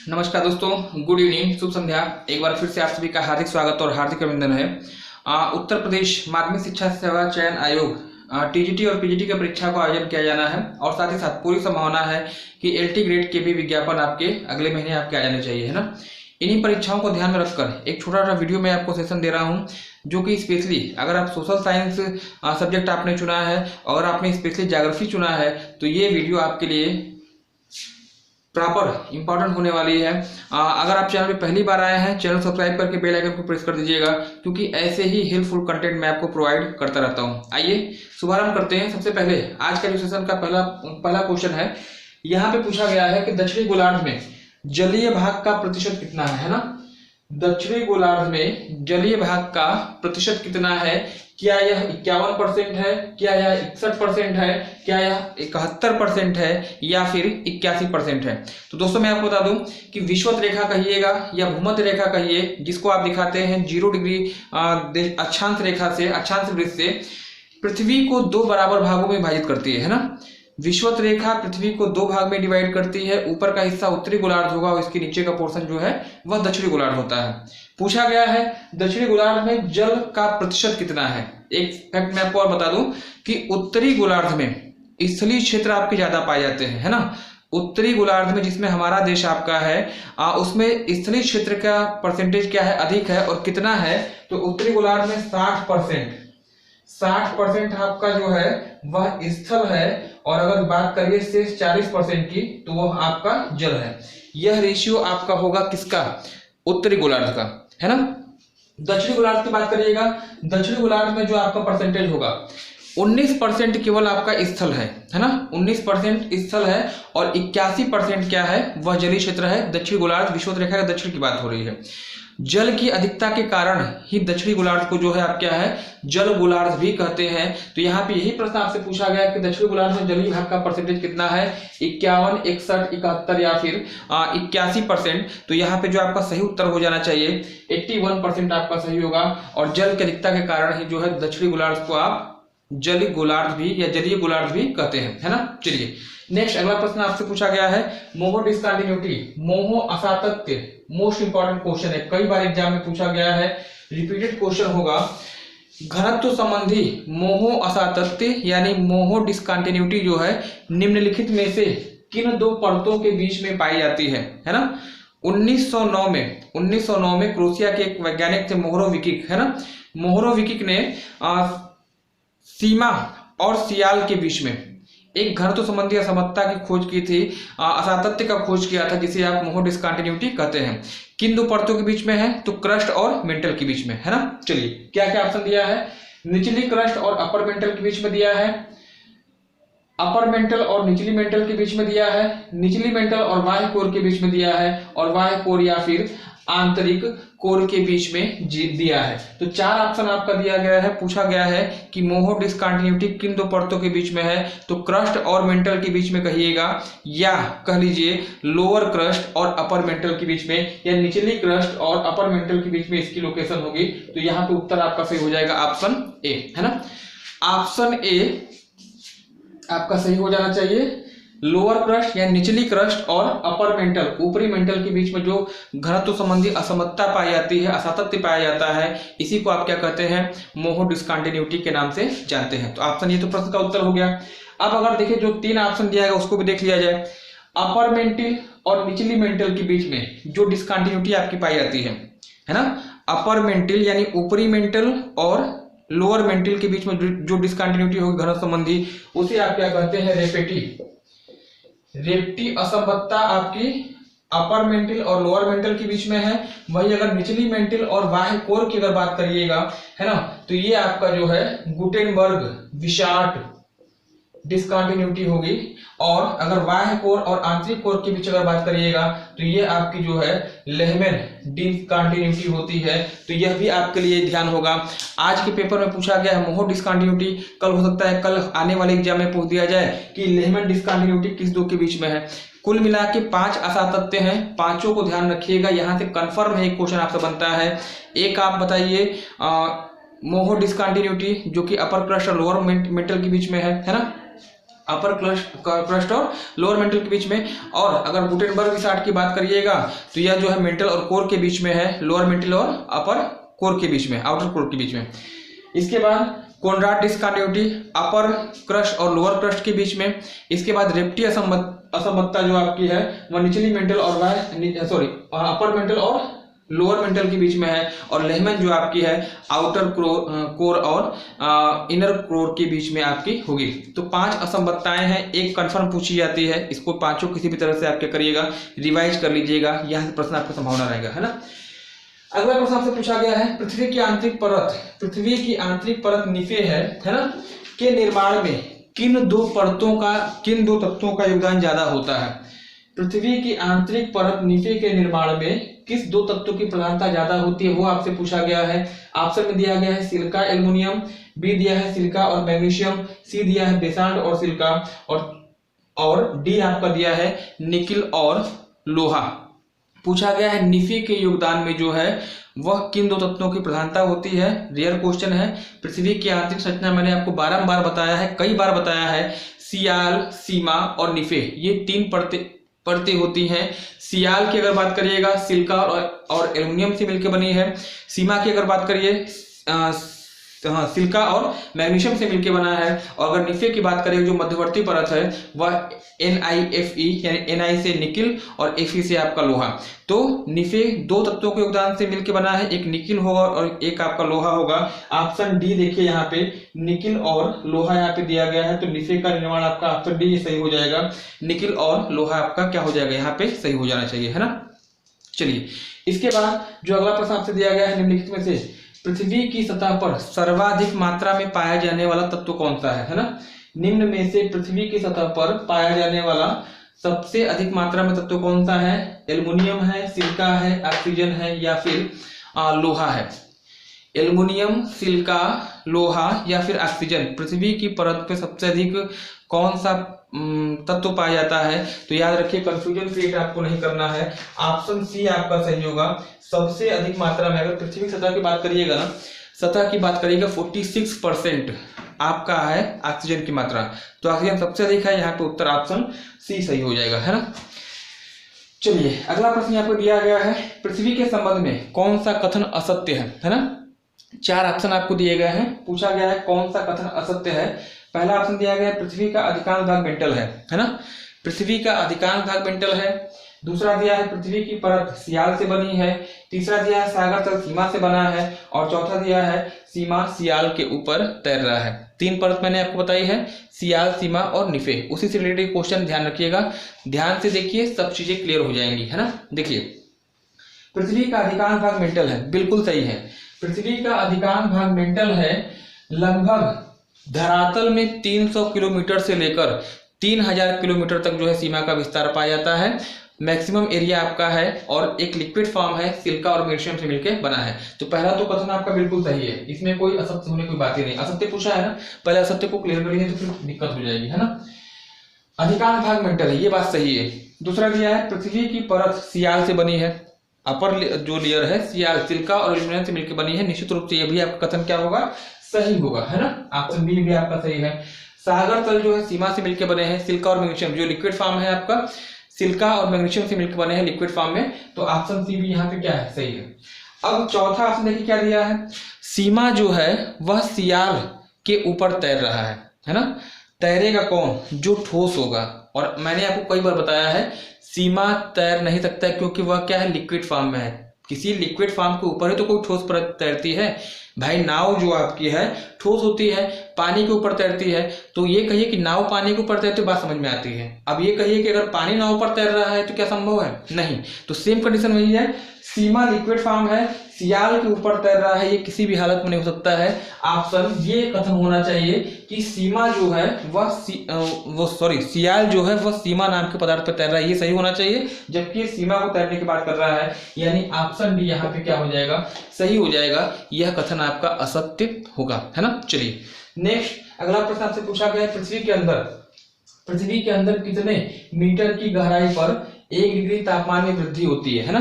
नमस्कार दोस्तों, good evening, शुभ संध्या। एक बार फिर से आप सभी का हार्दिक स्वागत और हार्दिक अभिनंदन है। उत्तर प्रदेश माध्यमिक शिक्षा सेवा चयन आयोग टीजीटी और पीजीटी की परीक्षा का आयोजन किया जाना है और साथ ही साथ पूरी संभावना है कि एलटी ग्रेड के भी विज्ञापन आपके अगले महीने आपके आ जाने चाहिए, है ना। इन्हीं परीक्षाओं को ध्यान में रखकर एक छोटा सा वीडियो में आपको सेशन दे रहा हूं, जो कि स्पेशली अगर आप सोशल साइंस सब्जेक्ट आपने चुना है और आपने स्पेशली ज्योग्राफी चुना है तो ये वीडियो आपके लिए प्रॉपर इंपॉर्टेंट होने वाली है। अगर आप चैनल पे पहली बार आए हैं, चैनल सब्सक्राइब करके बेल आइकन को प्रेस कर दीजिएगा, क्योंकि ऐसे ही हेल्पफुल कंटेंट मैं आपको प्रोवाइड करता रहता हूं। आइए शुभारंभ करते हैं। सबसे पहले आज का जो सेशन का पहला क्वेश्चन है, यहाँ पे पूछा गया है कि दक्षिणी गोलार्ध में जलीय भाग का प्रतिशत कितना है ना। दक्षिणी गोलार्ध में जलीय भाग का प्रतिशत कितना है? क्या यह 51% है, क्या यह 61% है, क्या यह 71% है या फिर 81% है? तो दोस्तों मैं आपको बता दूं कि विषुवत रेखा कहिएगा या भूमध्य रेखा कहिए, जिसको आप दिखाते हैं 0 डिग्री अक्षांश रेखा से, अक्षांश वृत्त से पृथ्वी को 2 बराबर भागों में विभाजित करती है ना। विषुवत रेखा पृथ्वी को 2 भाग में डिवाइड करती है। ऊपर का हिस्सा उत्तरी गोलार्ध होगा और इसके नीचे का पोर्शन जो है वह दक्षिणी गोलार्ध होता है। पूछा गया है दक्षिणी गोलार्ध में जल का प्रतिशत कितना है। एक फैक्ट मैं आपको और बता दूं कि उत्तरी गोलार्ध में स्थलीय क्षेत्र आपके ज्यादा पाए जाते हैं, है ना। उत्तरी गोलार्ध में, जिसमें हमारा देश आपका है, उसमें स्थलीय क्षेत्र का परसेंटेज क्या है, अधिक है। और कितना है? तो उत्तरी गोलार्ध में 60% आपका जो है वह स्थल है, और अगर बात करिए शेष 40% की तो वह आपका जल है। यह रेशियो आपका होगा किसका? उत्तरी गोलार्ध का, है ना। दक्षिणी गोलार्ध की बात करिएगा, दक्षिणी गोलार्ध में जो आपका परसेंटेज होगा 19% केवल आपका स्थल है ना। 19% स्थल है और 81% क्या है, वह जलीय क्षेत्र है। दक्षिणी गोलार्ध विषुवत रेखा के दक्षिण की बात हो रही है। जल की अधिकता के कारण ही दक्षिणी गोलार्ध को जो है आप क्या है, जल गोलार्ध भी कहते हैं। तो यहाँ पे यही प्रश्न आपसे पूछा गया कि दक्षिणी गोलार्ध में जलीय भाग का परसेंटेज कितना है, 51, 61, 71 या फिर 81%। तो यहाँ पे जो आपका सही उत्तर हो जाना चाहिए 81% आपका सही होगा। और जल की अधिकता के कारण ही जो है दक्षिणी गोलार्ध को आप जलीय गोलार्ध भी या जलीय गोलार्ध भी कहते हैं, है ना। चलिए नेक्स्ट अगला प्रश्न आपसे पूछा गया है, मोहो डिस्कंटिन्यूटी, मोहो असातत्य, मोस्ट इंपॉर्टेंट क्वेश्चन है, कई बार एग्जाम में पूछा गया है, रिपीटेड क्वेश्चन होगा। घनत्व संबंधी मोहो असातत्य यानी मोहो डिस्कंटिन्यूटी जो है निम्नलिखित में से किन 2 परतों के बीच में पाई जाती है ना। 1909 में क्रोशिया के एक वैज्ञानिक थे मोहरोविकिक, है ना। मोहरोविकिक ने सीमा और सियाल के बीच में एक घनत्व संबंधी असमता की खोज की थी, असातत्य का खोज किया था, जिसे आप मोहो डिस्कंटिन्यूटी कहते हैं। किन 2 परतों के बीच में है? तो क्रस्ट और मेंटल के बीच में, है ना। चलिए क्या क्या ऑप्शन दिया है, निचली क्रस्ट और अपर मेंटल के बीच में दिया है, अपर मेंटल और निचली मेंटल के बीच में दिया है, निचली मेंटल और बाह्य कोर के बीच में दिया है, और बाह्य कोर या फिर आंतरिक कोर के बीच में दिया है। तो 4 ऑप्शन आपका दिया गया है। पूछा गया है कि मोहो डिस्कंटिन्यूटी किन 2 परतों के बीच में है, तो क्रस्ट और मेंटल के बीच में कहिएगा, या कह लीजिए लोअर क्रस्ट और अपर मेंटल के बीच में, या निचली क्रस्ट और अपर मेंटल के बीच में इसकी लोकेशन होगी। तो यहाँ पे उत्तर आपका सही हो जाएगा ऑप्शन ए, है ना। ऑप्शन ए आपका सही हो जाना चाहिए। लोअर क्रस्ट या निचली क्रस्ट और अपर मेंटल, ऊपरी मेंटल के बीच में जो घनत्व संबंधी असमता पाई जाती है, असातत्य पाया जाता है, इसी को आप क्या कहते हैं, मोहो डिस्कंटिन्यूटी के नाम से जानते हैं। तो ऑप्शन ये तो प्रश्न का उत्तर हो गया। अब अगर देखिए जो 3 ऑप्शन दिया है उसको भी देख लिया जाए। अपर मेंटल और निचली मेंटल के बीच में जो डिस्कंटिन्यूटी आपकी पाई जाती है ना, अपर मेंटल यानी ऊपरी मेंटल और लोअर मेंटल के बीच में जो डिस्कंटिन्यूटी होगी घनत्व संबंधी, उसे आप क्या कहते हैं, रेप्टी असमता आपकी अपर मेंटल और लोअर मेंटल के बीच में है। वही अगर निचली मेंटल और बाह्य कोर की अगर बात करिएगा, है ना, तो ये आपका जो है गुटेनबर्ग विशार्ट डिस्कंटिन्यूटी होगी। और अगर बाह्य कोर और आंतरिक कोर के बीच अगर बात करिएगा तो ये आपकी जो है लेहमैन डिस्कंटिन्यूटी होती है। तो यह भी आपके लिए ध्यान होगा। आज के पेपर में पूछा गया है मोहो डिस्कंटिन्यूटी, कल हो सकता है कल आने वाले एग्जाम में पूछ दिया जाए कि लेहमैन डिस्कंटिन्यूटी किस 2 के बीच में है। कुल मिला के 5 असातत्य हैं, 5 को ध्यान रखिएगा। यहाँ से कंफर्म है एक क्वेश्चन आपसे बनता है। एक आप बताइए मोहो डिस्कंटिन्यूटी जो कि अपर क्रस्ट और लोअर मेंटल के बीच में है ना। अपर क्रस्ट और लोअर मेंटल के बीच में। और अगर गुटेनबर्ग चार्ट की बात करिएगा तो यह जो है मेंटल और कोर के बीच में है, लोअर मेंटल और अपर कोर के बीच में, आउटर कोर के बीच में। इसके बाद कोनराड डिस्कंटिन्यूटी अपर क्रस्ट और लोअर क्रस्ट के बीच में। इसके बाद रेप्टी असमर्थता जो आपकी है वह निचली मेंटल और अपर मेंटल और लोअर मेंटल के बीच में है। और लेहमैन जो आपकी है आउटर कोर और इनर कोर के बीच में आपकी होगी। तो 5 असमर्थताएं हैं, एक कंफर्म पूछी जाती है, इसको पांचों किसी भी तरह से आप क्या करिएगा, रिवाइज कर लीजिएगा, यहाँ से प्रश्न आपका संभावना रहेगा, है ना। अगला प्रश्न आपसे पूछा गया है पृथ्वी की आंतरिक परत निफे है ना, के निर्माण में किन दो तत्वों का योगदान ज्यादा होता है। पृथ्वी की आंतरिक परत निफे के निर्माण में किस दो तत्वों की प्रधानता ज्यादा होती है वो आपसे पूछा गया है। ऑप्शन में दिया गया है सिलिका एल्युमिनियम, बी दिया है सिलिका और मैग्नीशियम, सी दिया है बेसाल्ट और सिलिका, और डी आपका दिया है निकिल और लोहा। पूछा गया है निफे के योगदान में जो है वह किन दो तत्वों की प्रधानता होती है। रियल क्वेश्चन है। पृथ्वी की आंतरिक संरचना मैंने आपको बारंबार बताया है, कई बार बताया है, सियाल, सीमा और निफे, ये 3 परतें होती हैं। सियाल की अगर बात करिएगा सिलिका और एल्युमिनियम से मिलकर बनी है। सीमा की अगर बात करिए सिलिका और मैग्नीशियम से मिलकर बना है। और अगर निफे की बात करें जो मध्यवर्ती परत है वह NiFe यानी Ni से निकिल और Fe से आपका लोहा। तो निफे 2 तत्वों के योगदान से मिलकर बना है, एक निकिल होगा और एक आपका लोहा होगा। ऑप्शन डी देखिए यहाँ पे निकिल और लोहा यहाँ पे दिया गया है, तो निफे का निर्माण आपका ऑप्शन डी सही हो जाएगा। निकिल और लोहा आपका क्या हो जाएगा, यहाँ पे सही हो जाना चाहिए, है ना। चलिए इसके बाद जो अगला प्रश्न आपसे दिया गया है निम्नलिखित में से पृथ्वी की सतह पर सर्वाधिक मात्रा में पाया जाने वाला तत्व कौन सा है ना। निम्न में से पृथ्वी की सतह पर पाया जाने वाला सबसे अधिक मात्रा में तत्व कौन सा है। एल्युमिनियम है, सिलिका है, ऑक्सीजन है या फिर लोहा है। एल्युमिनियम, सिलिका, लोहा या फिर ऑक्सीजन, पृथ्वी की परत पे सबसे अधिक कौन सा तत्व पाया जाता है। तो याद रखिए कंफ्यूजन क्रिएट आपको नहीं करना है, ऑप्शन सी आपका सही होगा। सबसे अधिक मात्रा में अगर पृथ्वी की सतह की बात करिएगा ना, सतह की बात करिएगा 46% आपका है ऑक्सीजन की मात्रा, तो ऑक्सीजन सबसे अधिक है, यहाँ पे उत्तर ऑप्शन सी सही हो जाएगा, है ना। चलिए अगला प्रश्न यहाँ पे दिया गया है पृथ्वी के संबंध में कौन सा कथन असत्य है ना। 4 ऑप्शन आपको दिए गए हैं, पूछा गया है कौन सा कथन असत्य है। पहला ऑप्शन दिया गया है पृथ्वी का अधिकांश भाग मेंटल है ना, पृथ्वी का अधिकांश भाग मेंटल है। दूसरा दिया है पृथ्वी की परत सियाल से बनी है। तीसरा दिया है सागर तल सीमा से बना है। और चौथा दिया है सीमा सियाल के ऊपर तैर रहा है। 3 परत मैंने आपको बताई है, सियाल, सीमा और निफे। उसी से रिलेटेड क्वेश्चन ध्यान रखिएगा, ध्यान से देखिए, सब चीजें क्लियर हो जाएंगी, है ना। देखिए पृथ्वी का अधिकांश भाग मेंटल है, बिल्कुल सही है। पृथ्वी का अधिकांश भाग मेंटल है। लगभग धरातल में 300 किलोमीटर से लेकर 3000 किलोमीटर तक जो है सीमा का विस्तार पाया जाता है। मैक्सिमम एरिया आपका है और एक लिक्विड फॉर्म है, सिलिका और मैग्नीशियम से मिलकर बना है। तो पहला तो कथन आपका बिल्कुल सही है, इसमें कोई असत्य होने की बात ही नहीं। असत्य पूछा है ना, पहले असत्य को क्लियर करिए तो फिर दिक्कत हो जाएगी, है ना। अधिकांश भाग मेंटल है, ये बात सही है। दूसरा दिया है पृथ्वी की परत सियाल से बनी है। अपर जो लेयर है सियाल, सिलिका और एल्युमिनियम से मिलकर बनी है। निश्चित रूप से ये भी आपका कथन क्या होगा, सही होगा, है ना। ऑप्शन बी भी आपका सही है। सागर तल जो है सीमा से मिलकर बने हैं। सिलिका और मैग्नीशियम जो लिक्विड फॉर्म है आपका, सिलिका और मैग्नीशियम से मिलकर बने हैं लिक्विड फॉर्म में, तो ऑप्शन सी भी यहाँ पे क्या है, सही है। अब चौथा ऑप्शन देखिए क्या दिया है, सीमा जो है वह सियाल के ऊपर तैर रहा है ना। तैरेगा कौन, जो ठोस होगा। और मैंने आपको कई बार बताया है सीमा तैर नहीं सकता है, क्योंकि वह क्या है, लिक्विड फॉर्म में है। किसी लिक्विड फॉर्म के ऊपर ही तो कोई ठोस परत तैरती है भाई। नाव जो आपकी है ठोस होती है, पानी के ऊपर तैरती है। तो ये कहिए कि नाव पानी के ऊपर तैरती है, बात समझ में आती है। अब ये कहिए कि अगर पानी नाव पर तैर रहा है तो क्या संभव है, नहीं। तो सेम कंडीशन वही है, सीमा लिक्विड फॉर्म है, सियाल के ऊपर तैर रहा है, ये किसी भी हालत में नहीं हो सकता है। ऑप्शन ये कथन होना चाहिए कि सीमा जो है सियाल जो है वह सीमा नाम के पदार्थ पर तैर रहा है, ये सही होना चाहिए। जबकि सीमा को तैरने की बात कर रहा है, यानी ऑप्शन डी यहाँ पे क्या हो जाएगा, सही हो जाएगा। यह कथन आपका असत्य होगा, है ना। चलिए नेक्स्ट अगला प्रश्न आपसे पूछा गया है पृथ्वी के अंदर कितने मीटर की गहराई पर 1 डिग्री तापमान में वृद्धि होती है ना।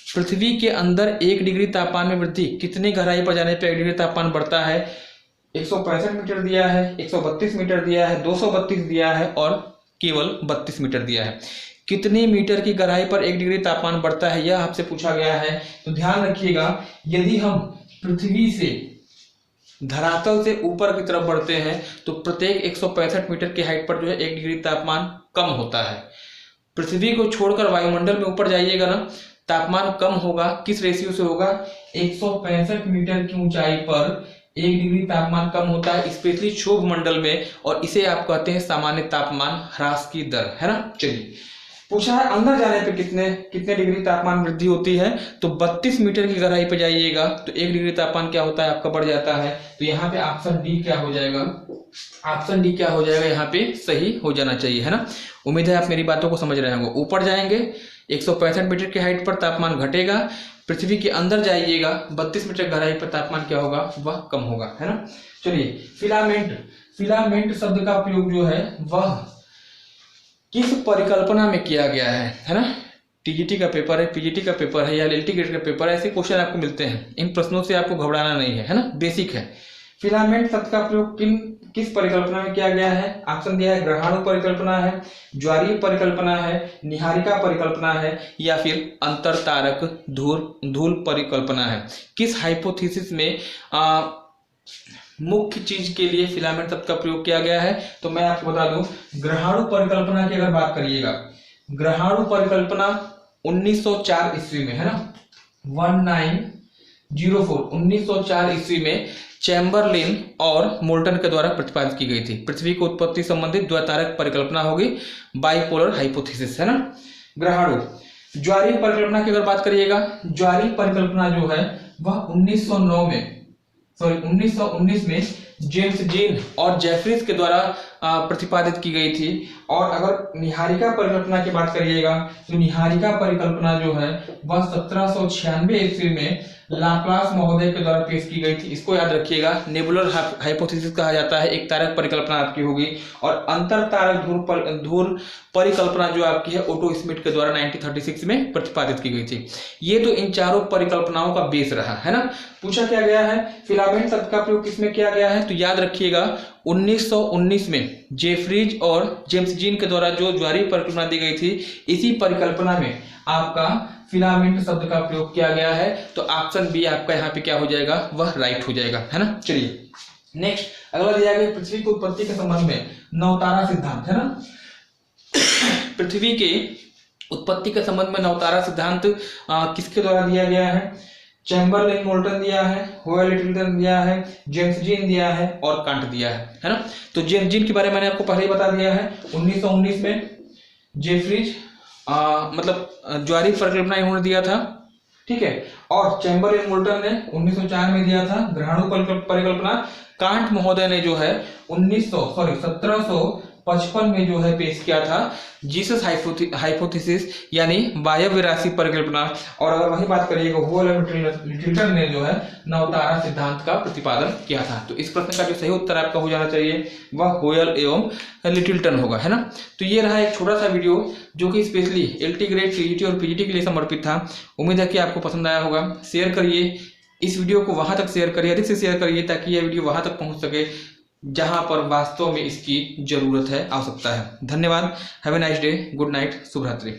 पृथ्वी के अंदर 1 डिग्री तापमान में वृद्धि, कितनी गहराई पर जाने पर 1 डिग्री तापमान बढ़ता है। 165 मीटर दिया है, 132 मीटर दिया है, 232 दिया है और केवल 32 मीटर दिया है। कितने मीटर की गहराई पर 1 डिग्री तापमान बढ़ता है यह आपसे पूछा गया है। तो ध्यान रखिएगा, यदि हम पृथ्वी से धरातल से ऊपर की तरफ बढ़ते हैं तो प्रत्येक 165 मीटर की हाइट पर जो है 1 डिग्री तापमान कम होता है। पृथ्वी को छोड़कर वायुमंडल में ऊपर जाइएगा ना, तापमान कम होगा। किस रेशियो से होगा? 165 मीटर की ऊंचाई पर 1 डिग्री तापमान कम होता है, स्पेशली क्षोभ मंडल में, और इसे आप कहते हैं सामान्य तापमान ह्रास की दर, है ना। चलिए, पूछा है अंदर जाने पे कितने डिग्री तापमान वृद्धि होती है। तो 32 मीटर की गहराई पे जाइएगा तो 1 डिग्री तापमान क्या होता है आपका, बढ़ जाता है। तो यहाँ पे ऑप्शन डी क्या हो जाएगा, ऑप्शन डी क्या हो जाएगा, यहाँ पे सही हो जाना चाहिए, है ना। उम्मीद है आप मेरी बातों को समझ रहे होंगे। ऊपर जाएंगे 165 मीटर की हाइट पर तापमान घटेगा, पृथ्वी के अंदर जाइएगा 32 मीटर गहराई पर तापमान क्या होगा, वह कम होगा, है ना। चलिए, फिलामेंट शब्द का प्रयोग जो है वह किस परिकल्पना में किया गया है ना। टीजीटी का पेपर है, पीजीटी का पेपर है या एलटी ग्रेड का पेपर है, ऐसे क्वेश्चन आपको मिलते हैं। इन प्रश्नों से आपको घबराना नहीं है ना, बेसिक है। फिलामेंट शब्द का प्रयोग किस परिकल्पना में किया गया है? ऑप्शन दिया है, ग्रहाणु परिकल्पना है, ज्वारीय परिकल्पना है, निहारिका परिकल्पना है या फिर अंतरतारक धूल परिकल्पना है। किस हाइपोथेसिस में मुख्य चीज के लिए फिलामेंट शब्द का प्रयोग किया गया है? तो मैं आपको बता दूं, ग्रहाणु परिकल्पना की अगर बात करिएगा, ग्रहाणु परिकल्पना 1904 ईस्वी में, है ना, 1904 ईस्वी में चैम्बरलिन और मोल्टन के द्वारा प्रतिपादित की गई थी। पृथ्वी की उत्पत्ति संबंधित द्वैतारक परिकल्पना होगी, बाइपोलर हाइपोथेसिस, है ना। ग्रहाणु ज्वारीय परिकल्पना की अगर बात करिएगा, ज्वारीय परिकल्पना जो है वह 1919 में जेम्स जीन और जेफरीज के द्वारा प्रतिपादित की गई थी। और अगर निहारिका परिकल्पना की बात करिएगा तो निहारिका परिकल्पना जो है वह 1796 ईस्वी में लाप्लास महोदय के द्वारा पेश की गई थी। इसको याद रखिएगा, नेबुलर हाइपोथेसिस कहा जाता है, एक तारक परिकल्पना आपकी होगी। और अंतर तारक धूल परिकल्पना जो आपकी है ओटो स्मिथ के द्वारा 1936 में प्रतिपादित की गई थी। ये तो इन चारों परिकल्पनाओं का बेस रहा, है ना। पूछा क्या गया है, फिलामेंट शब्द का प्रयोग किसमें किया गया है? तो याद रखिएगा 1919 में जेफरीज और जेम्स जीन के द्वारा जो ज्वारीय परिकल्पना दी गई थी, इसी परिकल्पना में आपका फिलामेंट शब्द का प्रयोग किया गया है। तो ऑप्शन बी आपका यहाँ पे क्या हो जाएगा, वह राइट हो जाएगा, है ना। चलिए नेक्स्ट, अगला दिया गया पृथ्वी की उत्पत्ति के संबंध में नवतारा सिद्धांत, है ना। पृथ्वी के उत्पत्ति के संबंध में नवतारा सिद्धांत किसके द्वारा दिया गया है? चैम्बरलिन मोल्टन दिया है, होयल लिटिलटन दिया है, जेम्स जीन दिया है और कांट दिया है ना। तो जेम्स जीन के बारे में मैंने आपको पहले ही बता दिया है, 1919 में जेफरीज मतलब ज्वारीय परिकल्पना इन्होंने दिया था, ठीक है। और चैम्बरलिन मोल्टन ने 1904 में दिया था ग्रहाणु परिकल्पना। कांट महोदय ने जो है 1755 में जो है पेश किया था जीसस हाइपोथेसिस यानी वायव्य राशि परिकल्पना। और अगर वही बात करिएगा, होयल लिटिलटन ने जो है नवतारा सिद्धांत का प्रतिपादन किया था। तो इस प्रश्न का जो सही उत्तर आपका हो जाना चाहिए वह होयल एवं लिटिलटन होगा, है ना। तो ये रहा एक छोटा सा वीडियो जो कि स्पेशली एलटी ग्रेड, टीजीटी और पीजीटी के लिए समर्पित था। उम्मीद है कि आपको पसंद आया होगा। शेयर करिए इस वीडियो को, वहां तक शेयर करिए, अधिक से शेयर करिए ताकि यह वीडियो वहां तक पहुंच सके जहां पर वास्तव में इसकी जरूरत है, आवश्यकता है। धन्यवाद। Have a nice day, good night, शुभ रात्रि।